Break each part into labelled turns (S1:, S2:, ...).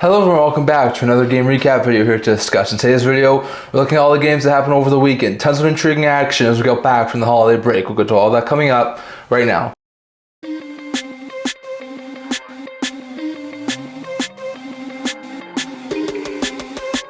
S1: Hello everyone, welcome back to another game recap video here to discuss. In today's video, we're looking at all the games that happened over the weekend. Tons of intriguing action as we go back from the holiday break. We'll get to all that coming up right now.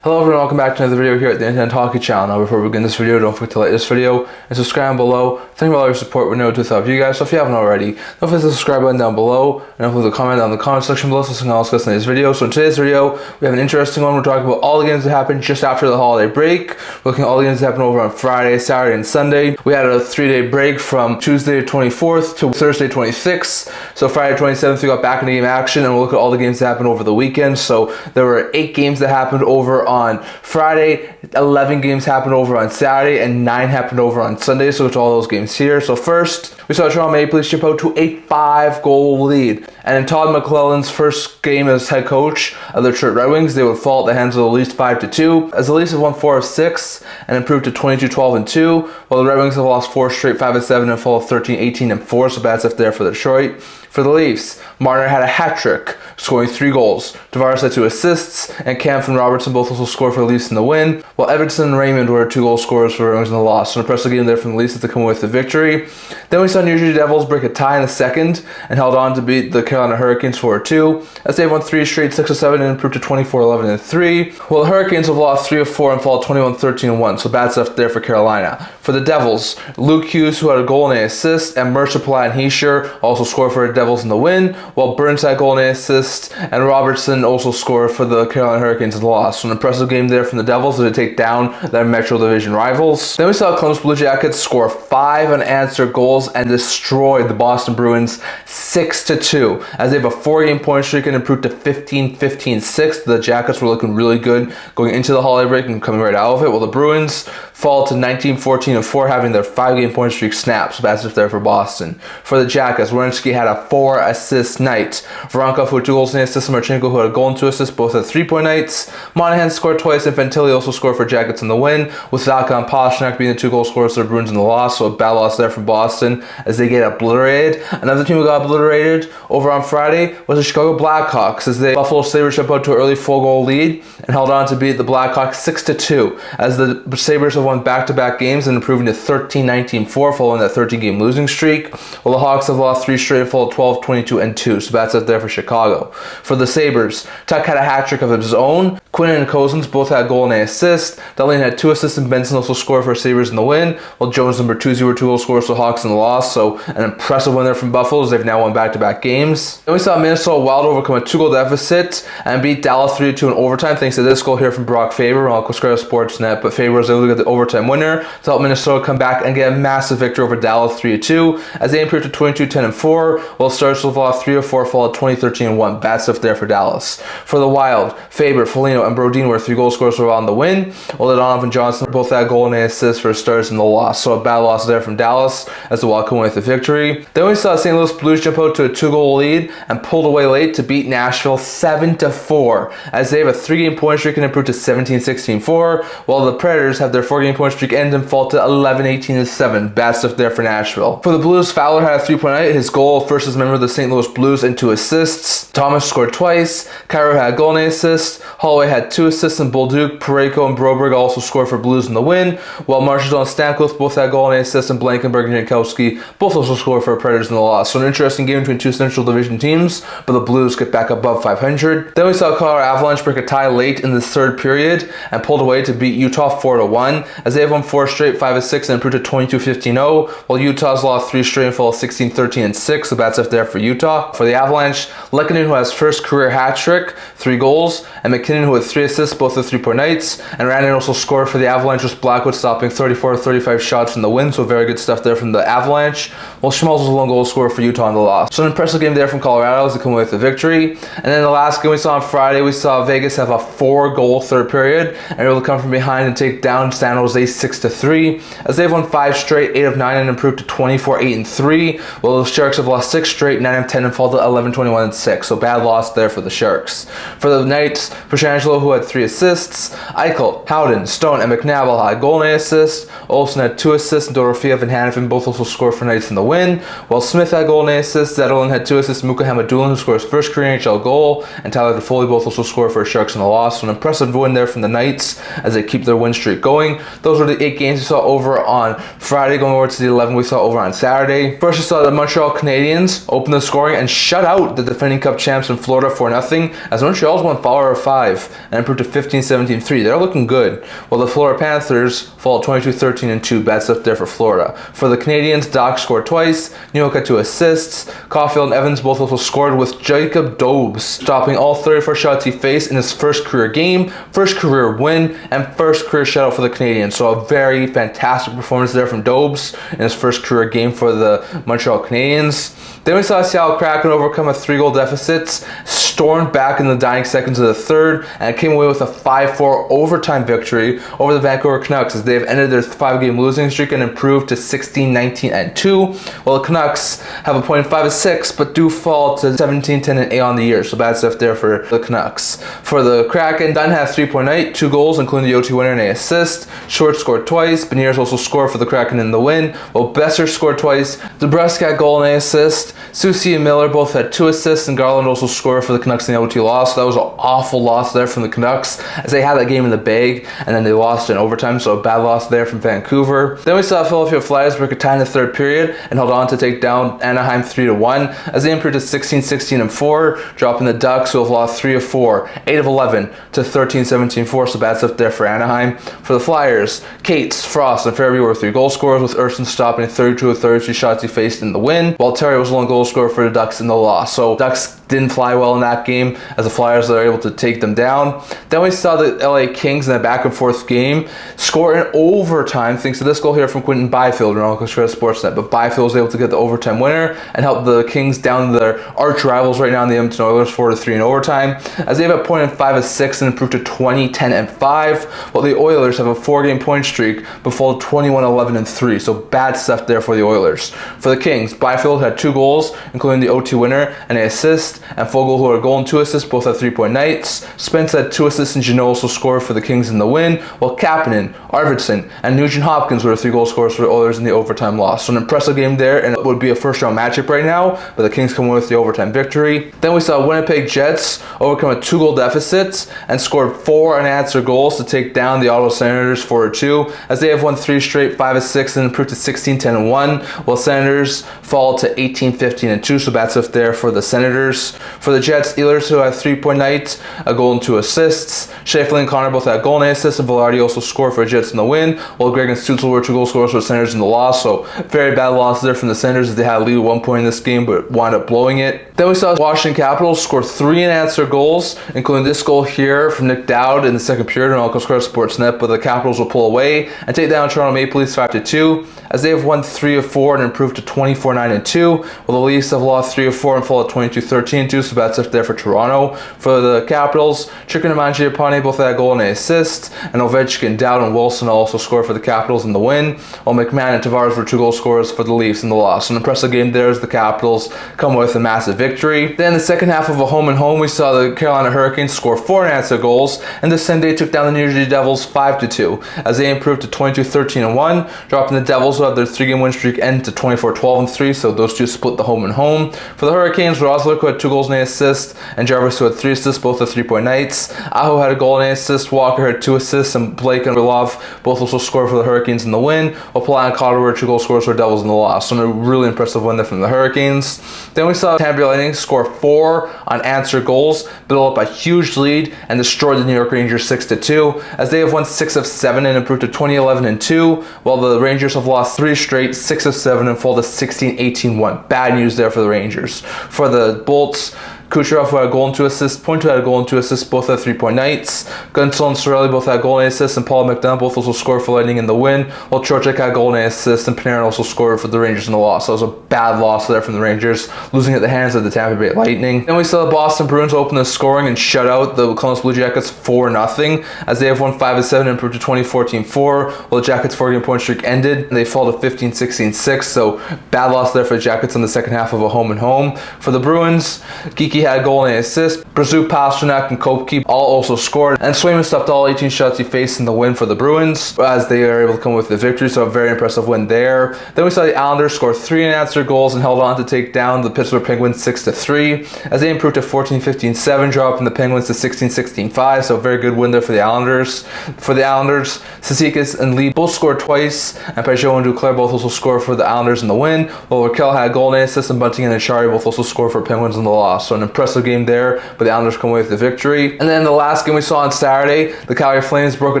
S1: Hello everyone, welcome back to another video here at the Internet Hockey Channel. Now before we begin this video, don't forget to like this video and subscribe below. Thank you for all your support. We're new to without you guys, so if you haven't already, don't forget the subscribe button down below and don't forget to comment down in the comment section below so something else in today's video. So in today's video, we have an interesting one. We're talking about all the games that happened just after the holiday break. We're looking at all the games that happened over on Friday, Saturday, and Sunday. We had a 3-day break from Tuesday 24th to Thursday 26th. So Friday 27th, we got back into game action and we'll look at all the games that happened over the weekend. So there were 8 games that happened over on Friday, 11 games happened over on Saturday, and 9 happened over on Sunday. So it's all those games here. So first, we saw Toronto Maple Leafs jump out to a 5-goal lead. And in Todd McClellan's first game as head coach of the Detroit Red Wings, they would fall at the hands of the Leafs 5-2, as the Leafs have won 4 of 6 and improved to 22-12-2, while the Red Wings have lost 4 straight 5-7 and fall 13-18-4. So bad stuff there for Detroit. For the Leafs, Marner had a hat trick, scoring 3 goals. Tavares had 2 assists, and Kampf and Robertson both also scored for the Leafs in the win, while Edmonton and Raymond were 2-goal scorers for the Red Wings in the loss. So an impressive game there from the Leafs as they come away with the victory. Then we saw New Jersey Devils break a tie in the second and held on to beat the Carolina Hurricanes 4-2, as they won 3 straight 6-7 and improved to 24-11-3, while the Hurricanes have lost 3 of 4 and fall 21-13-1. So bad stuff there for Carolina. For the Devils, Luke Hughes, who had a goal and an assist, and Mercer, Palat, and Hischier also scored for the Devils in the win, while Burns had a goal and an assist, and Robertson also scored for the Carolina Hurricanes in the loss. So an impressive game there from the Devils as they take down their Metro Division rivals. Then we saw Columbus Blue Jackets score 5 unanswered goals and destroy the Boston Bruins 6-2, as they have a 4-game point streak and improved to 15-15-6. The Jackets were looking really good going into the holiday break and coming right out of it, while the Bruins fall to 19-14-4, having their 5-game point streak snapped. So that's if there for Boston. For the Jackets, Werenski had a 4-assist night. Voronkov with 2 goals and an assist, and Marchenko who had a goal and 2 assists, both had 3-point nights. Monahan scored twice, and Fantilli also scored for Jackets in the win, with Zaka and Pastrnak being the 2-goal scorers for the Bruins in the loss. So a bad loss there for Boston as they get obliterated. Another team who got obliterated over on Friday was the Chicago Blackhawks, as the Buffalo Sabres jumped out to an early 4-goal lead and held on to beat the Blackhawks 6-2, as the Sabres have won back-to-back games and improving to 13-19-4 following that 13-game losing streak, while the Hawks have lost 3 straight and fall 12-22-2. So that's it there for Chicago. For the Sabres, Tuck had a hat trick of his own. Quinn and Cousins both had a goal and an assist. Dahlin had 2 assists, and Benson also scored for Sabres in the win, while Jones number 2 were 2-goal scorers for the Hawks in the loss. So an impressive win there from Buffalo as they've now won back-to-back games. Then we saw Minnesota Wild overcome a 2-goal deficit and beat Dallas 3-2 in overtime thanks to this goal here from Brock Faber on Coscaro Sportsnet. But Faber was able to get the overtime winner to help Minnesota come back and get a massive victory over Dallas 3-2 as they improved to 22-10-4, while Stars have lost 3 of 4 fall at 20-13-1. Bad stuff there for Dallas. For the Wild, Faber, Foligno, and Brodin were 3-goal scorers for on the win, while Donovan and Johnson both had a goal and an assist for Stars in the loss. So a bad loss there from Dallas as the Wild come away with the victory. Then we saw St. Louis Blues jump out to a 2-goal lead and pulled away late to beat Nashville 7-4, as they have a 3-game point streak and improved to 17-16-4, while the Predators have their 4-game point streak end and fall to 11-18-7. Bad stuff there for Nashville. For the Blues, Fowler had a 3-point night. His goal first as a member of the St. Louis Blues and 2 assists. Thomas scored twice. Cairo had a goal and an assist. Holloway had 2 assists, and Bolduc, Parayko, and Broberg also scored for Blues in the win, while Marchand and Stamkos both had a goal and an assist, and Blankenberg and Jankowski both also scored for Predators in the loss. So an interesting game between 2 Central Division teams, but the Blues get back above 500. Then we saw Colorado Avalanche break a tie late in the 3rd period and pulled away to beat Utah 4-1, as they have won 4 straight 5-6 and improved to 22-15-0, while Utah's lost 3 straight and fell 16-13-6. So that's up there for Utah. For the Avalanche, Lehkonen, who has first career hat trick, 3 goals, and McKinnon, who had 3 assists, both the 3-point nights, and Rantanen also scored for the Avalanche, with Blackwood stopping 34-35 shots in the win. So very good stuff there from the Avalanche, while Schmaltz was a lone goal scorer for Utah in the loss. So an impressive game there from Colorado as they come away with the victory. And then the last game we saw on Friday, we saw Vegas have a 4-goal 3rd period and able to come from behind and take down San Jose 6-3, as they've won 5 straight, 8 of 9, and improved to 24-8-3, while the Sharks have lost 6 straight, 9 of 10, and fall to 11-21-6. So bad loss there for the Sharks. For the Knights, Pietrangelo Angelo, who had 3 assists. Eichel, Howden, Stone, and McNabb had goal and assist. Olsen had 2 assists, and Dorofeev and Hanifin both also scored for Knights in the win. While Smith had goal and assist, Zetterlund had 2 assists, Muka Hamadulin, who scored his first career NHL goal, and Tyler Toffoli both also scored for Sharks in the loss. So an impressive win there from the Knights as they keep their win streak going. Those were the 8 games we saw over on Friday, going over to the 11 we saw over on Saturday. First, we saw the Montreal Canadiens open the scoring and shut out the defending Cup champs in Florida 4-0, as Montreal's won 5-5 and improved to 15-17-3. They're looking good. While the Florida Panthers fall 22-13-2. Bad stuff there for Florida. For the Canadiens, Doc scored twice. Newhook had 2 assists. Caulfield and Evans both also scored, with Jacob Dobes stopping all 34 shots he faced in his first career game, first career win, and first career shutout for the Canadiens. So a very fantastic performance there from Dobes in his first career game for the Montreal Canadiens. Then we saw Seattle Kraken overcome a 3-goal deficit, stormed back in the dying seconds of the third, and came away with a 5-4 overtime victory over the Vancouver Canucks, as they have ended their 5-game losing streak and improved to 16-19-2. While the Canucks have a point of 5-6, but do fall to 17-10-8 on the year. So bad stuff there for the Canucks. For the Kraken, Dunn had 3-point night, 2 goals, including the OT winner and an assist. Short scored twice. Beniers also scored for the Kraken in the win, while Besser scored twice. DeBrusk had goal and an assist. Susie and Miller both had 2 assists, and Garland also scored for the Canucks in the OT loss. So that was an awful loss there from the Canucks, as they had that game in the bag, and then they lost in overtime. So a bad loss there from Vancouver. Then we saw Philadelphia Flyers break a tie in the third period and held on to take down Anaheim 3-1, as they improved to 16-16-4, dropping the Ducks, who have lost 3 of 4, 8 of 11 to 13-17-4. So bad stuff there for Anaheim. For the Flyers, Cates, Frost, and Fairview were 3 goal scorers, with Erston stopping 32 of 33 shots he faced in the win, while Terry was the one goal scorer for the Ducks in the loss. So Ducks didn't fly well in that game, as the Flyers are able to take them down. Then we saw the LA Kings in a back and forth game score in overtime thanks to this goal here from Quinton Byfield on Sportsnet. But Byfield was able to get the overtime winner and help the Kings down to their arch rivals right now in the Edmonton Oilers 4-3 in overtime, as they have a point in 5-6 and improved to 20-10-5, while the Oilers have a 4-game point streak but fall 21-11-3. So bad stuff there for the Oilers. For the Kings, Byfield had 2 goals, including the OT winner and an assist, and Fogle, who had a goal and 2 assists, both had 3-point nights. Spence had 2 assists, and Janot also scored for the Kings in the win, while Kapanen, Arvidsson, and Nugent Hopkins were the 3 goal scorers for the Oilers in the overtime loss. So an impressive game there, and it would be a first-round matchup right now, but the Kings come away with the overtime victory. Then we saw Winnipeg Jets overcome a 2-goal deficit and scored 4 unanswered goals to take down the Ottawa Senators 4-2, as they have won 3 straight, 5-6, and improved to 16-10-1, while Senators fall to 18-15-2. So bad stuff there for the Senators. For the Jets, Ehlers, who had 3-point night, a goal and 2 assists. Sheffield and Connor both had goal and assist, and Velarde also scored for the Jets in the win, while Greg and Stutzel were 2 goal scorers for the Senators in the loss. So very bad loss there from the Senators, as they had a lead at 1 point in this game but wound up blowing it. Then we saw Washington Capitals score 3 unanswered goals, including this goal here from Nick Dowd in the second period on Sportsnet, but the Capitals will pull away and take down Toronto Maple Leafs 5-2, as they have won 3 of 4 and improved to 24-9-2, while the Leafs have lost 3 of 4 and fall at 22-13-2. So bad stuff there for Toronto. For the Capitals, Chicken and Mangiapane both had a goal and an assist, and Ovechkin, Dowd, and Wilson also scored for the Capitals in the win, while McMahon and Tavares were 2 goal scorers for the Leafs in the loss. An impressive game there as the Capitals come with a massive victory. Then the second half of a home-and-home, we saw the Carolina Hurricanes score 4 unanswered goals, and the Sunday took down the New Jersey Devils 5-2, as they improved to 22-13-1, dropping the Devils, who have their 3-game win streak end to 24-12-3. So those 2 split the home-and-home. For the Hurricanes, Roslovic, who had 2 goals and an assist, and Jarvis, who had 3 assists, both at 3-point nights. Aho had a goal and an assist, Walker had 2 assists, and Blake and Orlov both also scored for the Hurricanes in the win, while Palat and Cotter were 2 goal scorers for the Devils in the loss. So a really impressive win there from the Hurricanes. Then we saw Tampa Bay Lightning score 4 unanswered goals, build up a huge lead, and destroyed the New York Rangers 6-2, as they have won 6 of 7 and improved to 20-11-2, while the Rangers have lost 3 straight, 6 of 7, and fall to 16-18-1. Bad news there for the Rangers. For the Bolts, Kucherov, who had a goal and 2 assists, Pointer had a goal and 2 assists, both at 3-point nights. Gunsel and Sorelli both had a goal and assists, and Paul McDonough both also scored for Lightning in the win, while Trocheck had a goal and assist, and Panarin also scored for the Rangers in the loss. So it was a bad loss there from the Rangers, losing at the hands of the Tampa Bay Lightning. Then we saw the Boston Bruins open the scoring and shut out the Columbus Blue Jackets 4-0, as they have won 5 of 7 and improved to 20-14-4, while the Jackets' 4-game point streak ended, and they fall to 15-16-6. So bad loss there for the Jackets in the second half of a home-and-home. For the Bruins, Geeky He had a goal and an assist. Brazeau, Pasternak, and Koepke all also scored. And Swayman stopped all 18 shots he faced in the win for the Bruins as they are able to come with the victory. So a very impressive win there. Then we saw the Islanders score 3 unanswered goals and held on to take down the Pittsburgh Penguins 6-3 as they improved to 14-15-7, dropping the Penguins to 16-16-5. So a very good win there for the Islanders. For the Islanders, Cizikas and Lee both scored twice, and Peugeot and Duclair both also scored for the Islanders in the win, while Raquel had a goal and assist, and Bunting and Achari both also scored for Penguins in the loss. So an impressive game there, but the Islanders come away with the victory. And then the last game we saw on Saturday, the Calgary Flames broke a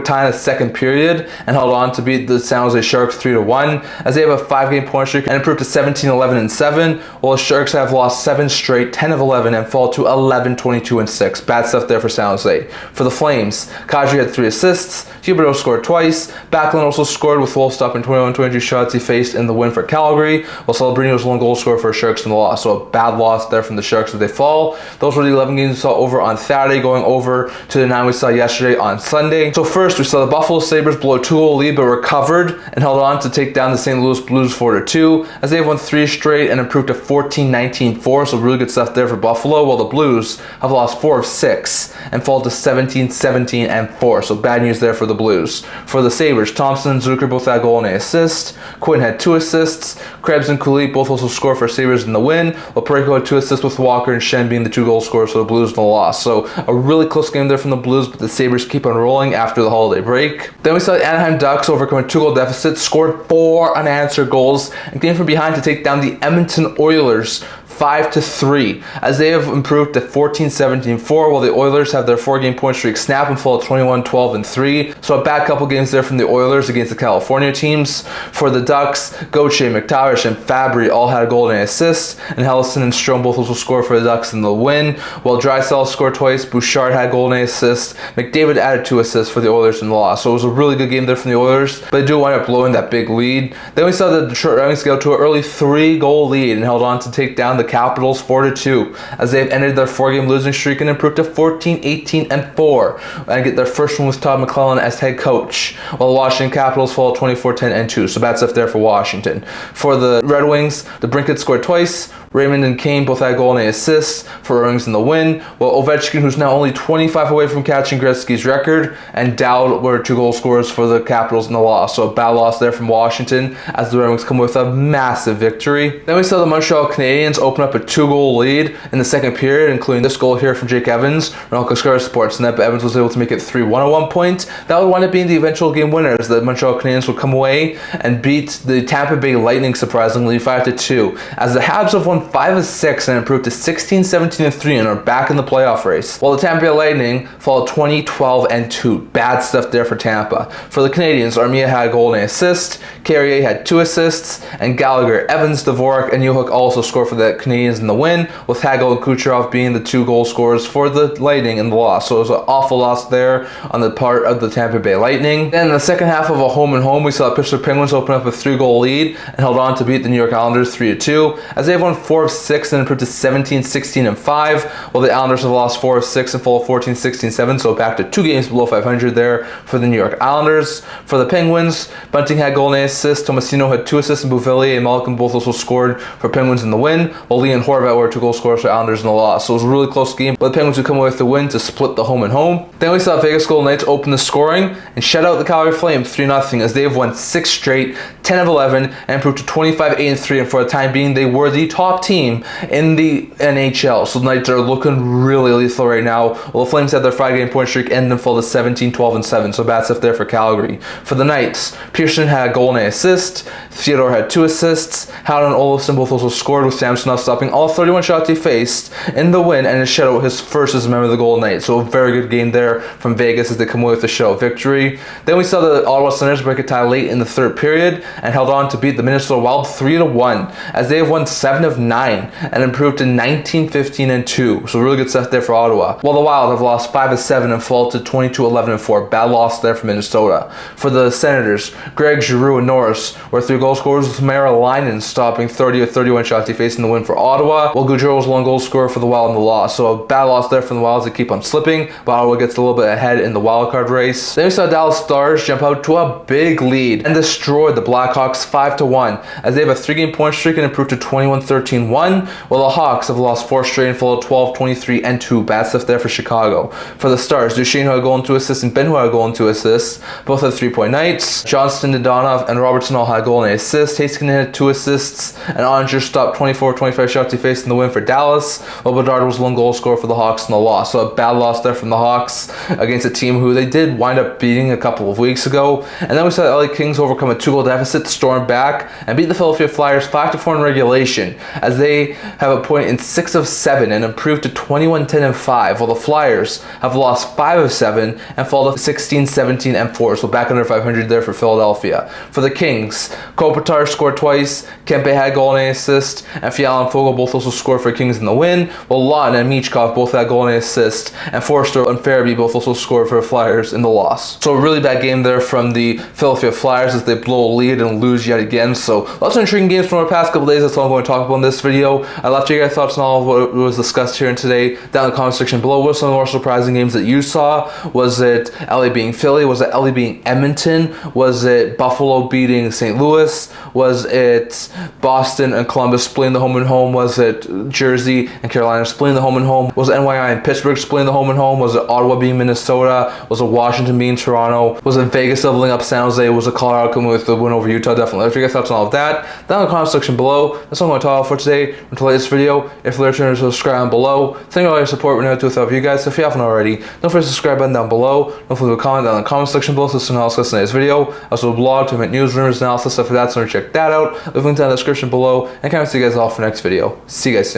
S1: tie in the second period and held on to beat the San Jose Sharks 3-1 as they have a 5-game point streak and improved to 17-11-7, while the Sharks have lost 7 straight, 10-11, and fall to 11-22-6. Bad stuff there for San Jose. For the Flames, Kadri had 3 assists, Huberdeau scored twice, Backlund also scored with Wolf stopping 21-22 shots he faced in the win for Calgary, while Celebrini was one goal scorer for Sharks in the loss. So a bad loss there from the Sharks as they fall. Those were the 11 games we saw over on Saturday, going over to the 9 we saw yesterday on Sunday. So first, we saw the Buffalo Sabres blow a 2-goal lead but recovered and held on to take down the St. Louis Blues 4-2 as they have won 3 straight and improved to 14-19-4. So really good stuff there for Buffalo, while the Blues have lost 4 of 6 and fall to 17-17-4. So bad news there for the Blues. For the Sabres, Thompson and Zucker both had a goal and an assist. Quinn had 2 assists. Krebs and Kulik both also scored for Sabres in the win, while Parayko had 2 assists with Walker and Shen being the 2 goal scorers for the Blues in the loss. So a really close game there from the Blues, but the Sabres keep on rolling after the holiday break. Then we saw the Anaheim Ducks overcome a 2-goal deficit, scored 4 unanswered goals, and came from behind to take down the Edmonton Oilers 5-3 as they have improved to 14-17-4, while the Oilers have their 4-game point streak snap and fall at 21-12-3. So a bad couple games there from the Oilers against the California teams. For the Ducks, Gauthier, McTavish, and Fabry all had a goal and an assist, and Helleson and Strome both also scored for the Ducks in the win, while Draisaitl scored twice, Bouchard had a goal and an assist, McDavid added 2 assists for the Oilers in the loss. So it was a really good game there from the Oilers, but they do wind up blowing that big lead. Then we saw the Detroit Red Wings go to an early 3-goal lead and held on to take down the Capitals 4-2 as they've ended their 4-game losing streak and improved to 14-18-4 and get their first one with Todd McClellan as head coach, while the Washington Capitals fall 24-10-2. So bad stuff there for Washington. For the Red Wings, the Brinkett scored twice, Raymond and Kane both had a goal and an assist for Red Wings in the win, while Ovechkin, who's now only 25 away from catching Gretzky's record, and Dowd were 2 goal scorers for the Capitals in the loss. So a bad loss there from Washington as the Red Wings come with a massive victory. Then we saw the Montreal Canadiens open up a 2-goal lead in the second period, including this goal here from Jake Evans. Ronald Koskara Sportsnet, but Evans was able to make it 3-1 at one point. That would wind up being the eventual game winner as the Montreal Canadiens would come away and beat the Tampa Bay Lightning surprisingly 5-2 as the Habs have won 5 of 6 and improved to 16-17-3 and are back in the playoff race, while the Tampa Bay Lightning fall 20-12-2. Bad stuff there for Tampa. For the Canadiens, Armia had a goal and an assist, Carrier had 2 assists, and Gallagher, Evans, Dvorak, and Newhook also scored for the Canadiens in the win, with Hagel and Kucherov being the 2 goal scorers for the Lightning in the loss. So it was an awful loss there on the part of the Tampa Bay Lightning. Then in the second half of a home and home, we saw the Pittsburgh Penguins open up a 3-goal lead and held on to beat the New York Islanders 3-2 as they have won 4 of 6 and improved to 17-16-5, while the Islanders have lost 4 of 6 and fall 14-16-7, so back to 2 games below 500 there for the New York Islanders. For the Penguins, Bunting had goal and assist, Tomasino had 2 assists, and Bouvillier and Malcolm both also scored for Penguins in the win, while Lee and Horvat were 2 goal scorers for Islanders in the loss. So it was a really close game, but the Penguins would come away with the win to split the home and home. Then we saw Vegas Golden Knights open the scoring and shut out the Calgary Flames 3-0 as they have won 6 straight, 10 of 11, and improved to 25-8-3, and for the time being, they were the top team in the NHL. So the Knights are looking really lethal right now. Well, the Flames had their 5-game point streak end and fall to 17-12-7. So bad stuff there for Calgary. For the Knights, Pearson had a goal and an assist. Theodore had 2 assists. Howden and Olofsson both also scored, with Samsonov stopping all 31 shots he faced in the win and his shutout, his first as a member of the Golden Knights. So a very good game there from Vegas as they come away with the shutout victory. Then we saw the Ottawa Senators break a tie late in the third period and held on to beat the Minnesota Wild 3-1 as they have won 7 of 9 and improved to 19-15-2. So really good stuff there for Ottawa. While the Wild have lost 5 of 7 and fall to 22-11-4. Bad loss there for Minnesota. For the Senators, Greg, Giroux, and Norris were 3 goal scorers, with Mara Linen stopping 30 of 31 shots he faced in the win for Ottawa, while Gaudreau was 1 goal scorer for the Wild in the loss. So a bad loss there from the Wilds. They keep on slipping, but Ottawa gets a little bit ahead in the wildcard race. Then we saw Dallas Stars jump out to a big lead and destroyed the Blackhawks 5-1 as they have a 3-game point streak and improved to 21-13 13-1, while the Hawks have lost 4 straight and followed 12-23 and 2. Bad stuff there for Chicago. For the Stars, Duchesne who had a goal and 2 assists, and Ben who had a goal and 2 assists. Both had 3-point nights. Johnston, Dadonov, and Robertson all had a goal and an assist. Haskin had 2 assists, and Onger stopped 24-25 shots he faced in the win for Dallas, while Bedard was one goal scorer for the Hawks in the loss. So a bad loss there from the Hawks against a team who they did wind up beating a couple of weeks ago. And then we saw the LA Kings overcome a 2-goal deficit, storm back, and beat the Philadelphia Flyers 5-4 in regulation, as they have a point in 6 of 7 and improved to 21-10-5, while the Flyers have lost 5 of 7 and fall to 16-17-4. So back under 500 there for Philadelphia. For the Kings, Kopitar scored twice, Kempe had a goal and an assist, and Fiala and Fogle both also scored for Kings in the win, while Lawton and Michkov both had a goal and an assist, and Forster and Farabee both also scored for the Flyers in the loss. So a really bad game there from the Philadelphia Flyers as they blow a lead and lose yet again. So lots of intriguing games from our past couple days. That's all I'm going to talk about in this video. I left you guys thoughts on all of what was discussed here and today down in the comment section below. What are some of the more surprising games that you saw? Was it LA beating Philly? Was it LA beating Edmonton? Was it Buffalo beating St. Louis? Was it Boston and Columbus splitting the home and home? Was it Jersey and Carolina splitting the home and home? Was it NYI and Pittsburgh splitting the home and home? Was it Ottawa beating Minnesota? Was it Washington beating Toronto? Was it Vegas doubling up San Jose? Was it Colorado coming with the win over Utah? Definitely. Let me know your thoughts on all of that down in the comment section below. That's all I'm going to talk about for today. Until the latest video, if you're returning, subscribe below. Thank you for all your support. We're going to do without you guys. So if you haven't already, don't forget to subscribe button down below. Don't forget to comment down in the comment section below so someone else gets today's video. I also have a blog to make news, rumors, analysis, stuff like that. So check that out. Leave a link down in the description below. And can't wait to see you guys all for the next video. See you guys soon.